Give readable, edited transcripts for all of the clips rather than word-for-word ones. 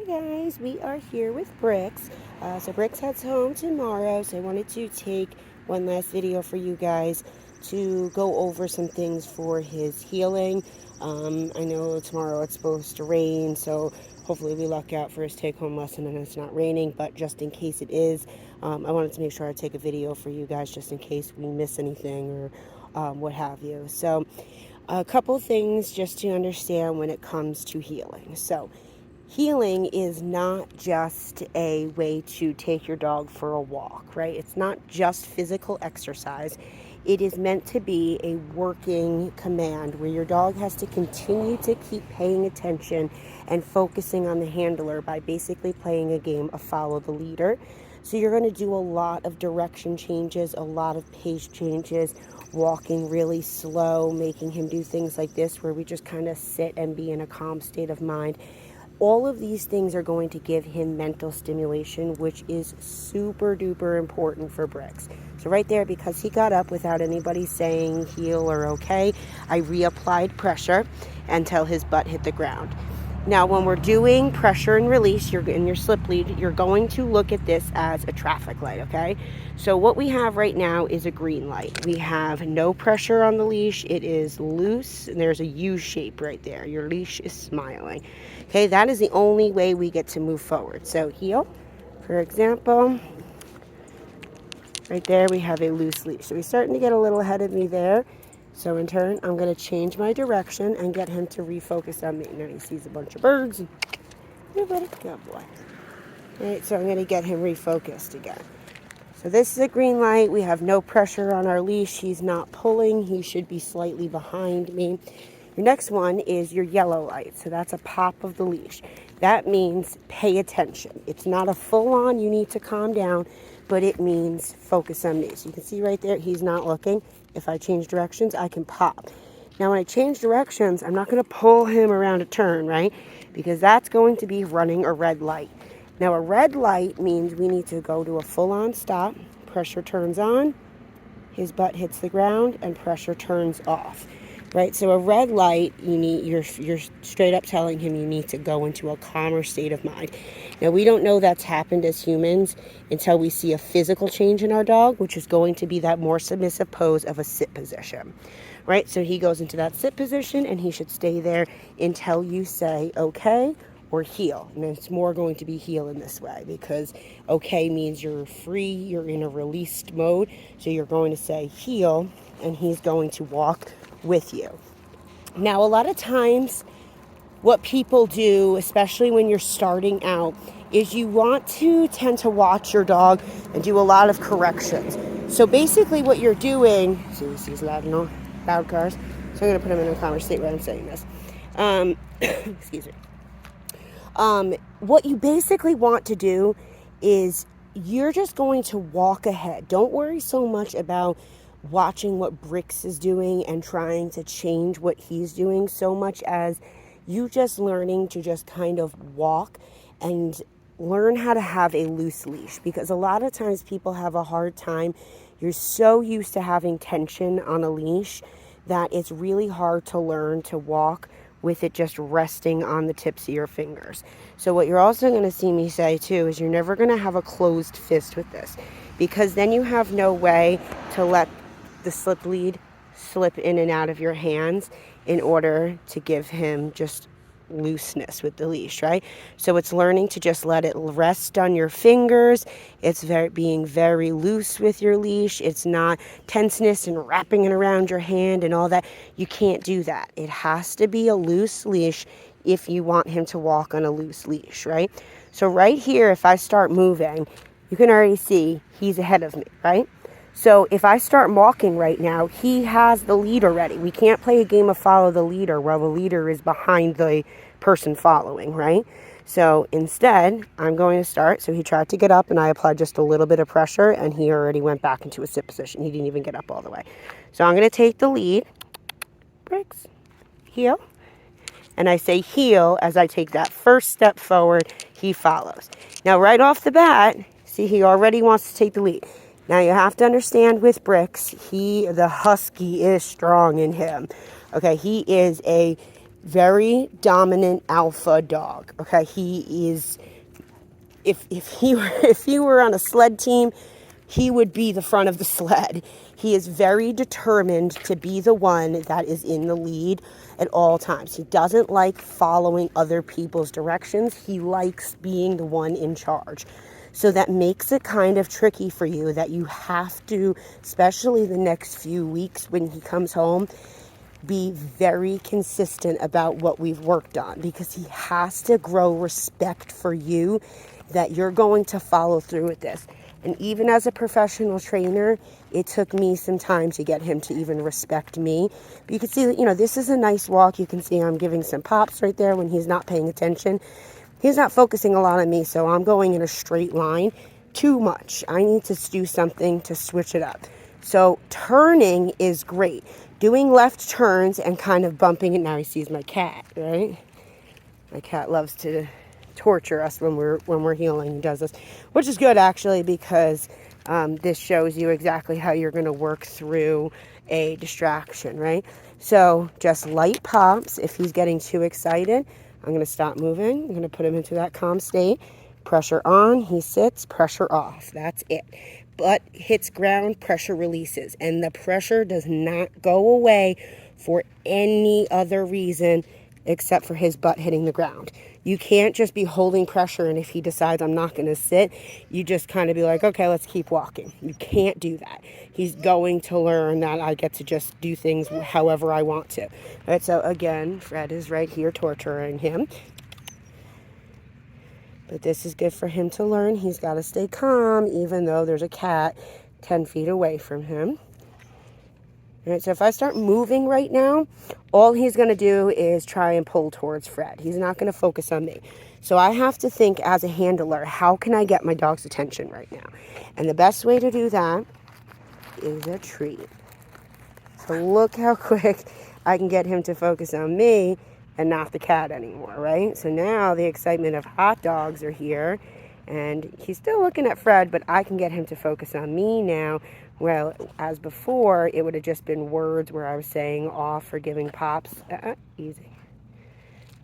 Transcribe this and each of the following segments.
Guys, we are here with Brix. So Brix heads home tomorrow, so I wanted to take one last video for you guys to go over some things for his healing. I know tomorrow it's supposed to rain, so hopefully we luck out for his take-home lesson and it's not raining, but just in case it is, I wanted to make sure I take a video for you guys just in case we miss anything or what have you. So a couple things just to understand when it comes to healing. So healing is not just a way to take your dog for a walk, right? It's not just physical exercise. It is meant to be a working command where your dog has to continue to keep paying attention and focusing on the handler by basically playing a game of follow the leader. So you're going to do a lot of direction changes, a lot of pace changes, walking really slow, making him do things like this where we just kind of sit and be in a calm state of mind. All of these things are going to give him mental stimulation, which is super duper important for Brix. So right there, because he got up without anybody saying heel or okay, I reapplied pressure until his butt hit the ground. Now, when we're doing pressure and release, you're in your slip lead, you're going to look at this as a traffic light, okay? So what we have right now is a green light. We have no pressure on the leash. It is loose, and there's a U shape right there. Your leash is smiling. Okay, that is the only way we get to move forward. So heel, for example, right there we have a loose leash. So he's starting to get a little ahead of me there. So in turn, I'm going to change my direction and get him to refocus on me. Now he sees a bunch of birds. Here, buddy. Good boy. All right, so I'm going to get him refocused again. So this is a green light. We have no pressure on our leash. He's not pulling. He should be slightly behind me. Your next one is your yellow light. So that's a pop of the leash. That means pay attention. It's not a full-on, you need to calm down, but it means focus on me. So you can see right there, he's not looking. If I change directions, I can pop. Now, when I change directions, I'm not going to pull him around a turn, right? Because that's going to be running a red light. Now, a red light means we need to go to a full-on stop. Pressure turns on, his butt hits the ground, and pressure turns off. Right, so a red light, you're straight up telling him you need to go into a calmer state of mind. Now, we don't know that's happened as humans until we see a physical change in our dog, which is going to be that more submissive pose of a sit position. Right, so he goes into that sit position, and he should stay there until you say okay or heel. And it's more going to be heel in this way because okay means you're free, you're in a released mode. So you're going to say heel, and he's going to walk with you. Now, a lot of times what people do, especially when you're starting out, is you want to tend to watch your dog and do a lot of corrections. So basically what you're doing, see these loud cars, so I'm going to put them in a calmer state while I'm saying this. Excuse me. What you basically want to do is you're just going to walk ahead. Don't worry so much about watching what Brix is doing and trying to change what he's doing so much as you just learning to just kind of walk and learn how to have a loose leash, because a lot of times people have a hard time. You're so used to having tension on a leash that it's really hard to learn to walk with it just resting on the tips of your fingers. So what you're also going to see me say too is you're never going to have a closed fist with this, because then you have no way to let the slip lead slip in and out of your hands in order to give him just looseness with the leash, right? So it's learning to just let it rest on your fingers. It's being very loose with your leash. It's not tenseness and wrapping it around your hand and all that. You can't do that. It has to be a loose leash if you want him to walk on a loose leash, right? So right here, if I start moving, you can already see he's ahead of me, right? So if I start walking right now, he has the lead already. We can't play a game of follow the leader while the leader is behind the person following, right? So instead, I'm going to start. So he tried to get up, and I applied just a little bit of pressure, and he already went back into a sit position. He didn't even get up all the way. So I'm going to take the lead. Brix, heel. And I say heel as I take that first step forward. He follows. Now, right off the bat, see, he already wants to take the lead. Now, you have to understand with Brix, the husky is strong in him. Okay, he is a Very dominant alpha dog. Okay, he is, if he were on a sled team, he would be the front of the sled. He is very determined to be the one that is in the lead at all times. He doesn't like following other people's directions. He likes being the one in charge. So that makes it kind of tricky for you, that you have to, especially the next few weeks when he comes home, be very consistent about what we've worked on, because he has to grow respect for you, that you're going to follow through with this. And even as a professional trainer, it took me some time to get him to even respect me. But you can see that, this is a nice walk. You can see I'm giving some pops right there when he's not paying attention. He's not focusing a lot on me, so I'm going in a straight line too much. I need to do something to switch it up. So turning is great. Doing left turns and kind of bumping it. Now he sees my cat, right? My cat loves to torture us when we're healing. He does this, which is good actually, because this shows you exactly how you're going to work through a distraction, right? So just light pops. If he's getting too excited, I'm going to stop moving. I'm going to put him into that calm state. Pressure on, he sits, pressure off. That's it. Butt hits ground, pressure releases. And the pressure does not go away for any other reason except for his butt hitting the ground. You can't just be holding pressure, and if he decides I'm not going to sit, you just kind of be like, okay, let's keep walking. You can't do that. He's going to learn that I get to just do things however I want to. All right, so again, Fred is right here torturing him. But this is good for him to learn. He's got to stay calm, even though there's a cat 10 feet away from him. All right, so if I start moving right now, all he's going to do is try and pull towards Fred. He's not going to focus on me. So I have to think as a handler, how can I get my dog's attention right now? And the best way to do that is a treat. So look how quick I can get him to focus on me and not the cat anymore, right? So now the excitement of hot dogs are here, and he's still looking at Fred, but I can get him to focus on me now. Well, as before, it would have just been words where I was saying off or giving pops. Easy.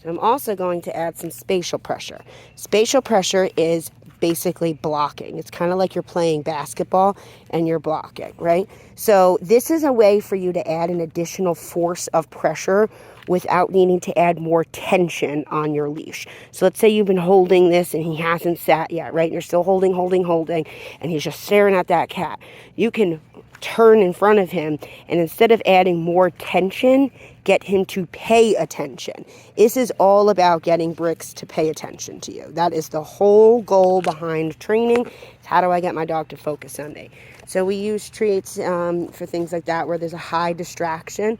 So I'm also going to add some spatial pressure. Spatial pressure is basically blocking. It's kind of like you're playing basketball and you're blocking, right? So this is a way for you to add an additional force of pressure without needing to add more tension on your leash. So let's say you've been holding this and he hasn't sat yet, right? You're still holding, and he's just staring at that cat. You can turn in front of him, and instead of adding more tension, get him to pay attention. This is all about getting Brix to pay attention to you. That is the whole goal behind training. How do I get my dog to focus on me? So we use treats for things like that where there's a high distraction.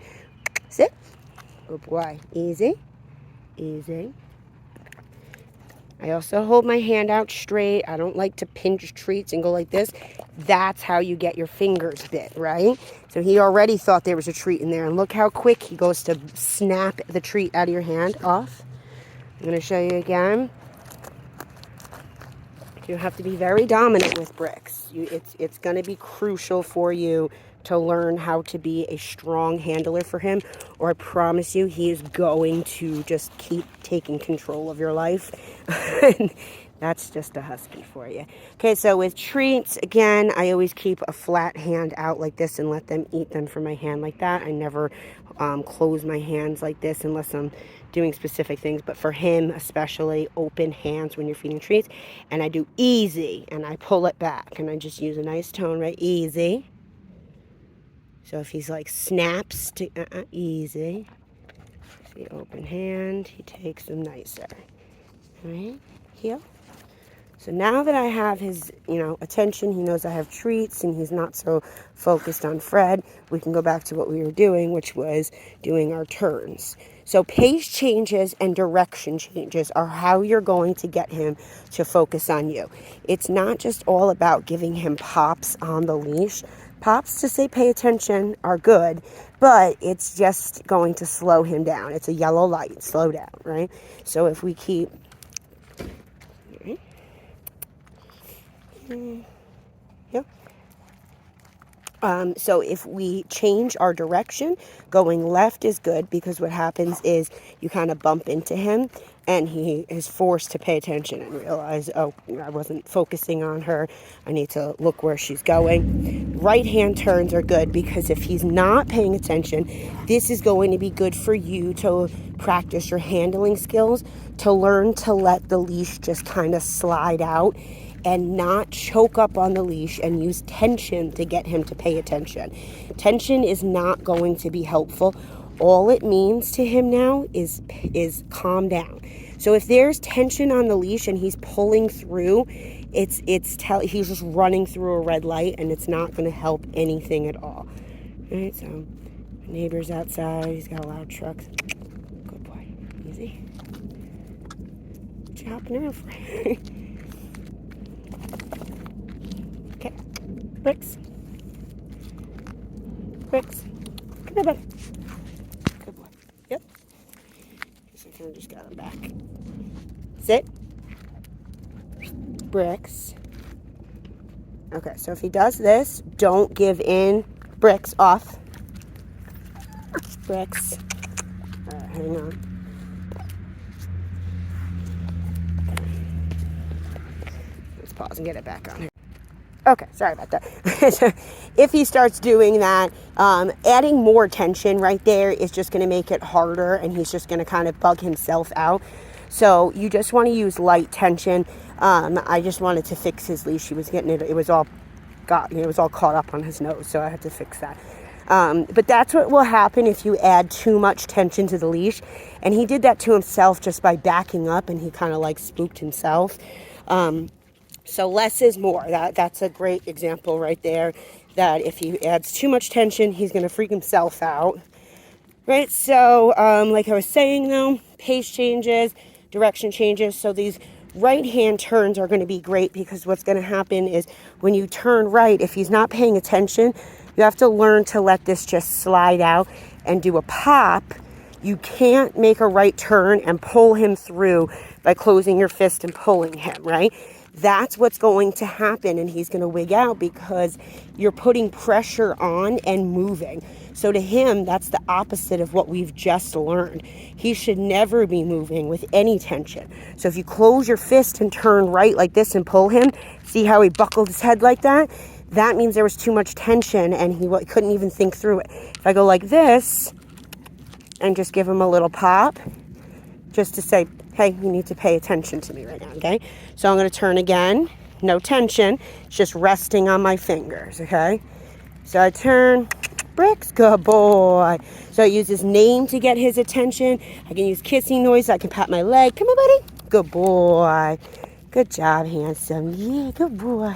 Sit. Oh boy. Easy. Easy. I also hold my hand out straight. I don't like to pinch treats and go like this. That's how you get your fingers bit, right? So he already thought there was a treat in there. And look how quick he goes to snap the treat out of your hand off. I'm going to show you again. You have to be very dominant with Brix. It's going to be crucial for you to learn how to be a strong handler for him, or I promise you he is going to just keep taking control of your life. That's just a husky for you. Okay, so with treats, again, I always keep a flat hand out like this and let them eat them from my hand like that. I never close my hands like this unless I'm doing specific things, but for him especially, open hands when you're feeding treats. And I do easy, and I pull it back, and I just use a nice tone, right? Easy. So if he's like snaps to easy, see, open hand, he takes them nicer. All right, heel. So now that I have his, attention, he knows I have treats and he's not so focused on Fred, we can go back to what we were doing, which was doing our turns. So pace changes and direction changes are how you're going to get him to focus on you. It's not just all about giving him pops on the leash. Pops to say pay attention are good, but it's just going to slow him down. It's a yellow light, slow down, right? So if we keep... Yep. So if we change our direction, going left is good, because what happens is you kind of bump into him and he is forced to pay attention and realize, oh, I wasn't focusing on her. I need to look where she's going. Right hand turns are good, because if he's not paying attention, this is going to be good for you to practice your handling skills, to learn to let the leash just kind of slide out and not choke up on the leash and use tension to get him to pay attention. Tension is not going to be helpful. All it means to him now is calm down. So if there's tension on the leash and he's pulling through, he's just running through a red light, and it's not going to help anything at all. All right, so my neighbor's outside. He's got a loud truck. Good boy. Easy. What you hopping around for? Okay, Brix. Brix. Come here, buddy. Good boy. Yep. So I kind of just got him back. Sit. Brix. Okay, so if he does this, don't give in. Brix, off. Brix. All right, hang on. Let's pause and get it back on here. Okay, sorry about that. If he starts doing that, adding more tension right there is just going to make it harder, and he's just going to kind of bug himself out. So you just want to use light tension. I just wanted to fix his leash. He was getting it. It was all caught up on his nose, so I had to fix that. But that's what will happen if you add too much tension to the leash. And he did that to himself just by backing up, and he kind of like spooked himself. So less is more. That's a great example right there, that if he adds too much tension, he's going to freak himself out. Right? So like I was saying, though, pace changes, direction changes. So these right hand turns are going to be great, because what's going to happen is when you turn right, if he's not paying attention, you have to learn to let this just slide out and do a pop. You can't make a right turn and pull him through by closing your fist and pulling him, right? That's what's going to happen, and he's going to wig out because you're putting pressure on and moving. So to him, that's the opposite of what we've just learned. He should never be moving with any tension. So if you close your fist and turn right like this and pull him, see how he buckled his head like that? That means there was too much tension and he couldn't even think through it. If I go like this and just give him a little pop, just to say, hey, you need to pay attention to me right now, okay? So I'm going to turn again. No tension. It's just resting on my fingers, okay? So I turn. Brix, good boy. So I use his name to get his attention. I can use kissing noise. I can pat my leg. Come on, buddy. Good boy. Good job, handsome. Yeah, good boy.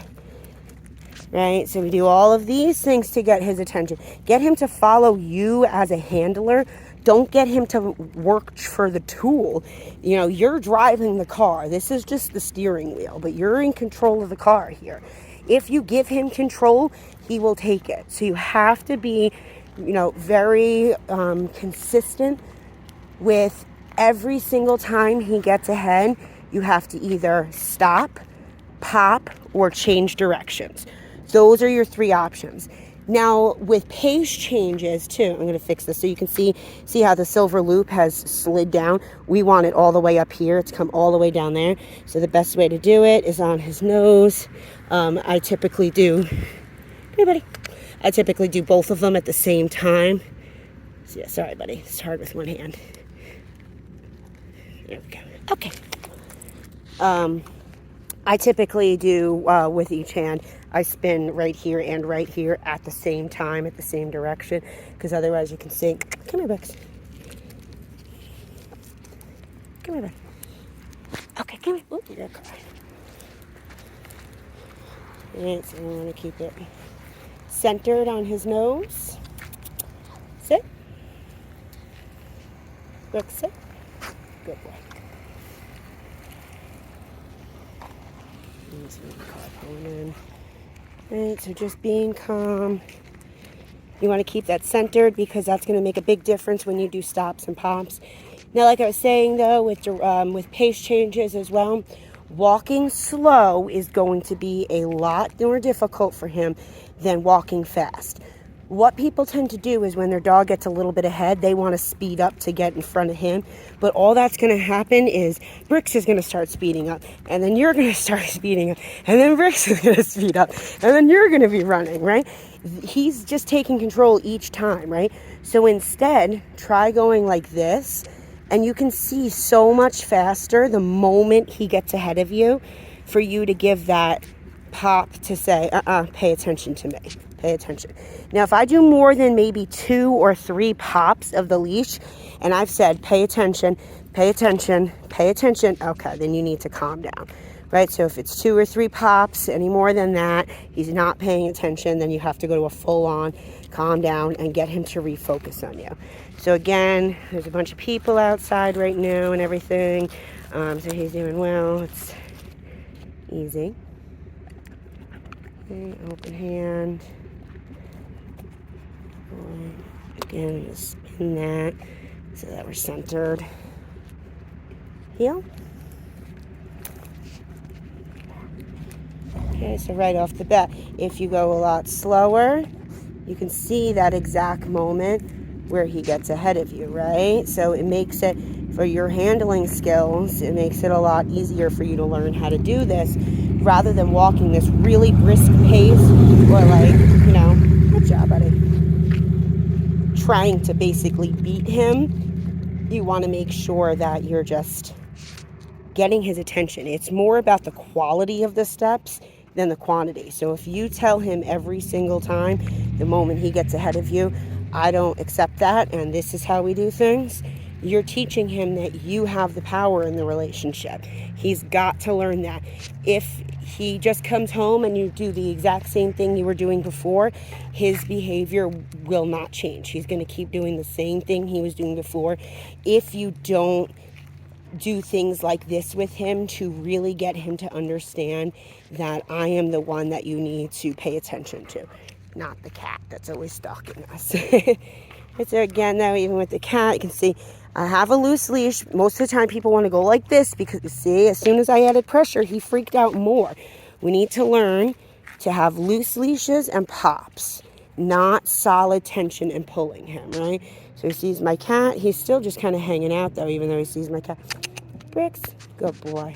Right? So we do all of these things to get his attention. Get him to follow you as a handler. Don't get him to work for the tool. You know, you're driving the car. This is just the steering wheel, but you're in control of the car here. If you give him control, he will take it. So you have to be, very consistent with every single time he gets ahead. You have to either stop, pop, or change directions. Those are your three options. Now, with pace changes, too, I'm going to fix this so you can see how the silver loop has slid down. We want it all the way up here. It's come all the way down there. So the best way to do it is on his nose. I typically do, hey, buddy. I typically do both of them at the same time. So, yeah, sorry, buddy. It's hard with one hand. There we go. Okay. I typically do, with each hand, I spin right here and right here at the same time, at the same direction, because otherwise you can see, come here, Brix. Come here, buddy. Okay, come here. Oh, you're gonna cry. And so we want to keep it centered on his nose. Sit. Brix, sit. Good boy. And so we call it pulling in. Right, so just being calm. You want to keep that centered because that's going to make a big difference when you do stops and pops. Now, like I was saying, though, with pace changes as well, Walking slow is going to be a lot more difficult for him than walking fast. What people tend to do is when their dog gets a little bit ahead, they want to speed up to get in front of him. But all that's going to happen is Brix is going to start speeding up, and then you're going to start speeding up, and then Brix is going to speed up, and then you're going to be running, right? He's just taking control each time, right? So instead, try going like this, and you can see so much faster the moment he gets ahead of you for you to give that pop to say, pay attention to me. Pay attention. Now, if I do more than maybe 2 or 3 pops of the leash, and I've said, pay attention, pay attention, pay attention, okay, then you need to calm down, right? So if it's 2 or 3 pops, any more than that, he's not paying attention, then you have to go to a full-on calm down and get him to refocus on you. So again, there's a bunch of people outside right now and everything. So he's doing well. It's easy. Okay, open hand. Again, just spin that so that we're centered. Heel. Okay, so right off the bat, if you go a lot slower, you can see that exact moment where he gets ahead of you, right? So it makes it, for your handling skills, it makes it a lot easier for you to learn how to do this rather than walking this really brisk pace or good job, buddy, trying to basically beat him. You want to make sure that you're just getting his attention. It's more about the quality of the steps than the quantity. So if you tell him every single time, the moment he gets ahead of you, I don't accept that, and this is how we do things, you're teaching him that you have the power in the relationship. He's got to learn that. If he just comes home and you do the exact same thing you were doing before, his behavior will not change. He's going to keep doing the same thing he was doing before. If you don't do things like this with him to really get him to understand that I am the one that you need to pay attention to, not the cat that's always stalking us. It's again, though, even with the cat, you can see I have a loose leash. Most of the time people want to go like this because, you see, as soon as I added pressure, he freaked out more. We need to learn to have loose leashes and pops, not solid tension and pulling him, right? So he sees my cat. He's still just kind of hanging out, though, even though he sees my cat. Brix, good boy.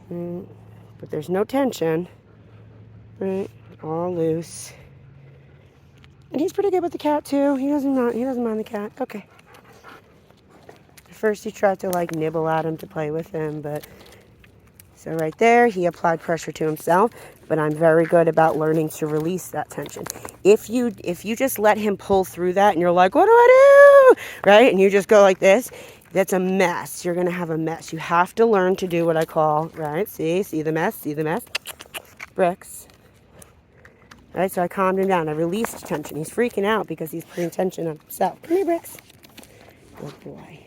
But there's no tension, right? All loose. And he's pretty good with the cat, too. He doesn't mind the cat. Okay. At first he tried to, nibble at him to play with him, but... So right there, he applied pressure to himself, but I'm very good about learning to release that tension. If you just let him pull through that and you're like, what do I do? Right? And you just go like this, that's a mess. You're going to have a mess. You have to learn to do what I call, right? See the mess? See the mess? Brix. Right, so I calmed him down. I released tension. He's freaking out because he's putting tension on himself. Come here, Brix. Good boy.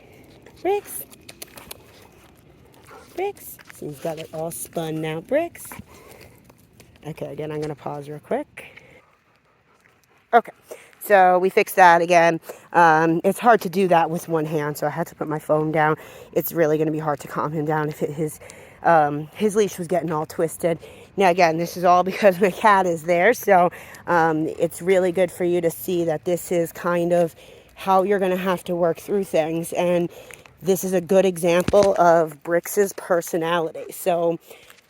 Brix. Brix. So he's got it all spun now. Brix. Okay, again, I'm going to pause real quick. Okay, so we fixed that again. It's hard to do that with one hand, so I had to put my phone down. It's really going to be hard to calm him down if his leash was getting all twisted. Now, again, this is all because my cat is there, so it's really good for you to see that this is kind of how you're going to have to work through things. And this is a good example of Brix's personality. So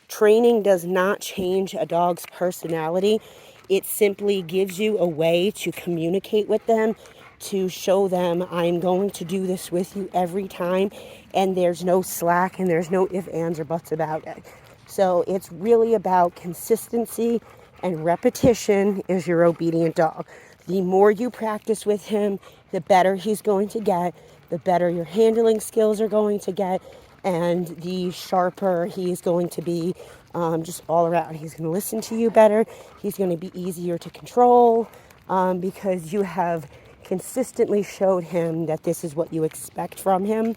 training does not change a dog's personality. It simply gives you a way to communicate with them, to show them, I'm going to do this with you every time, and there's no slack and there's no ifs, ands, or buts about it. So it's really about consistency, and repetition is your obedient dog. The more you practice with him, the better he's going to get, the better your handling skills are going to get, and the sharper he's going to be just all around. He's going to listen to you better. He's going to be easier to control because you have consistently showed him that this is what you expect from him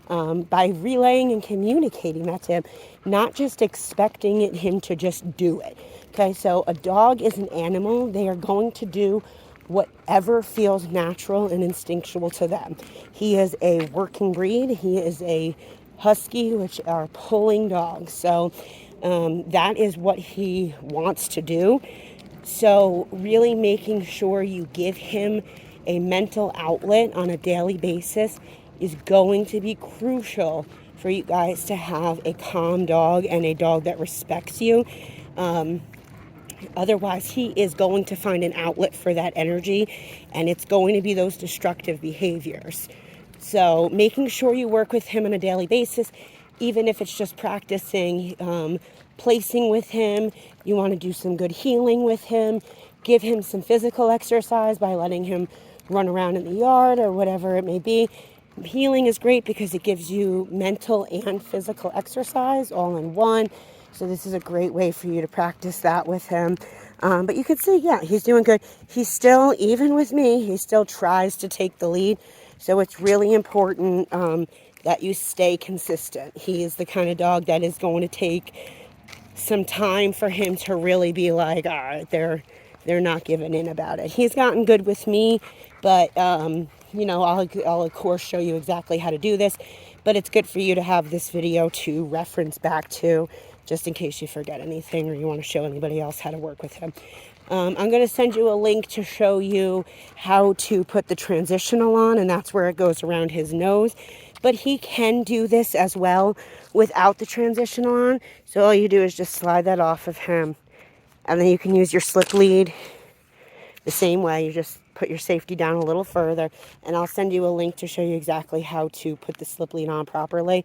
by relaying and communicating that to him, not just expecting him to just do it. Okay, so a dog is an animal. They are going to do whatever feels natural and instinctual to them. He is a working breed. He is a husky, which are pulling dogs. So that is what he wants to do. So really making sure you give him a mental outlet on a daily basis is going to be crucial for you guys to have a calm dog and a dog that respects you. Otherwise, he is going to find an outlet for that energy, and it's going to be those destructive behaviors. So making sure you work with him on a daily basis, even if it's just practicing placing with him. You want to do some good healing with him. Give him some physical exercise by letting him run around in the yard or whatever it may be. Healing is great because it gives you mental and physical exercise all in one. So this is a great way for you to practice that with him. But you can see, yeah, he's doing good. He's still, even with me, he still tries to take the lead. So it's really important that you stay consistent. He is the kind of dog that is going to take some time for him to really be like, all right, they're not giving in about it. He's gotten good with me, but you know, I'll of course show you exactly how to do this, but it's good for you to have this video to reference back to, just in case you forget anything or you want to show anybody else how to work with him. I'm going to send you a link to show you how to put the transitional on, and that's where it goes around his nose. But he can do this as well without the transitional on. So all you do is just slide that off of him, and then you can use your slip lead the same way. You just put your safety down a little further, and I'll send you a link to show you exactly how to put the slip lead on properly,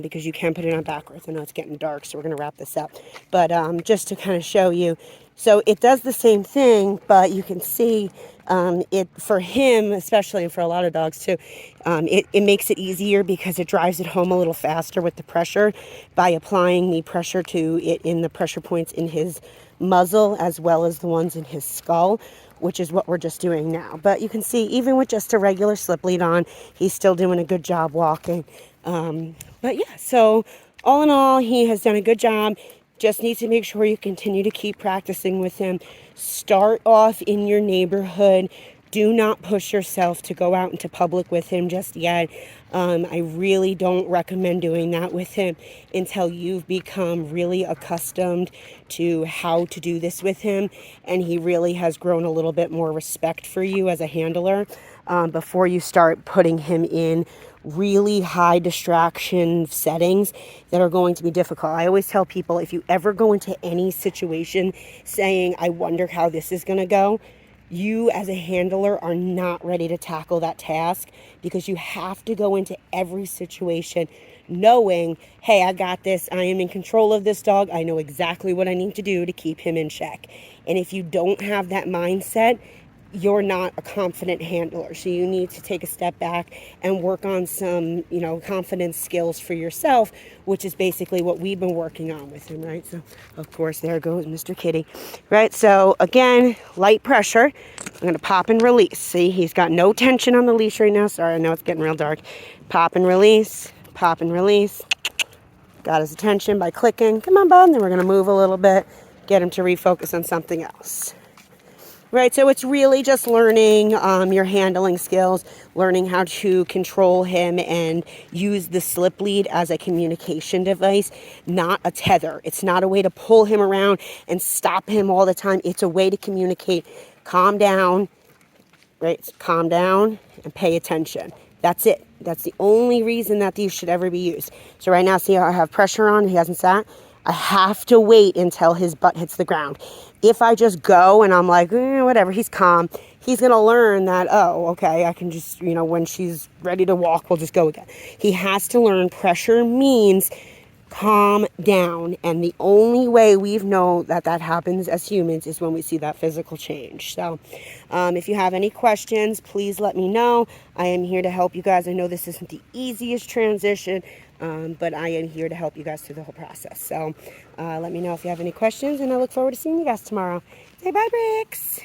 because you can put it on backwards. I know it's getting dark, so we're going to wrap this up. But just to kind of show you, so it does the same thing, but you can see it for him, especially, and for a lot of dogs too, it makes it easier because it drives it home a little faster with the pressure by applying the pressure to it in the pressure points in his muzzle as well as the ones in his skull, which is what we're just doing now. But you can see, even with just a regular slip lead on, he's still doing a good job walking. But yeah, so all in all, he has done a good job. Just need to make sure you continue to keep practicing with him. Start off in your neighborhood. Do not push yourself to go out into public with him just yet. I really don't recommend doing that with him until you've become really accustomed to how to do this with him, and he really has grown a little bit more respect for you as a handler, before you start putting him in really high distraction settings that are going to be difficult. I always tell people, if you ever go into any situation saying, I wonder how this is going to go, you as a handler are not ready to tackle that task, because you have to go into every situation knowing, hey, I got this. I am in control of this dog. I know exactly what I need to do to keep him in check. And if you don't have that mindset, you're not a confident handler. So you need to take a step back and work on some, confidence skills for yourself, which is basically what we've been working on with him, right? So, of course, there goes Mr. Kitty, right? So, again, light pressure. I'm going to pop and release. See, he's got no tension on the leash right now. Sorry, I know it's getting real dark. Pop and release, pop and release. Got his attention by clicking. Come on, bud. Then we're going to move a little bit, get him to refocus on something else. Right, so it's really just learning your handling skills, learning how to control him and use the slip lead as a communication device, not a tether. It's not a way to pull him around and stop him all the time. It's a way to communicate. Calm down, right? Calm down and pay attention. That's it. That's the only reason that these should ever be used. So right now, see how I have pressure on? He hasn't sat. I have to wait until his butt hits the ground. If I just go and I'm like, whatever, he's calm, he's going to learn that, oh, okay, I can just, when she's ready to walk, we'll just go again. He has to learn pressure means calm down. And the only way we've known that happens as humans is when we see that physical change. So if you have any questions, please let me know. I am here to help you guys. I know this isn't the easiest transition, but I am here to help you guys through the whole process. So let me know if you have any questions, and I look forward to seeing you guys tomorrow. Say bye, Brix.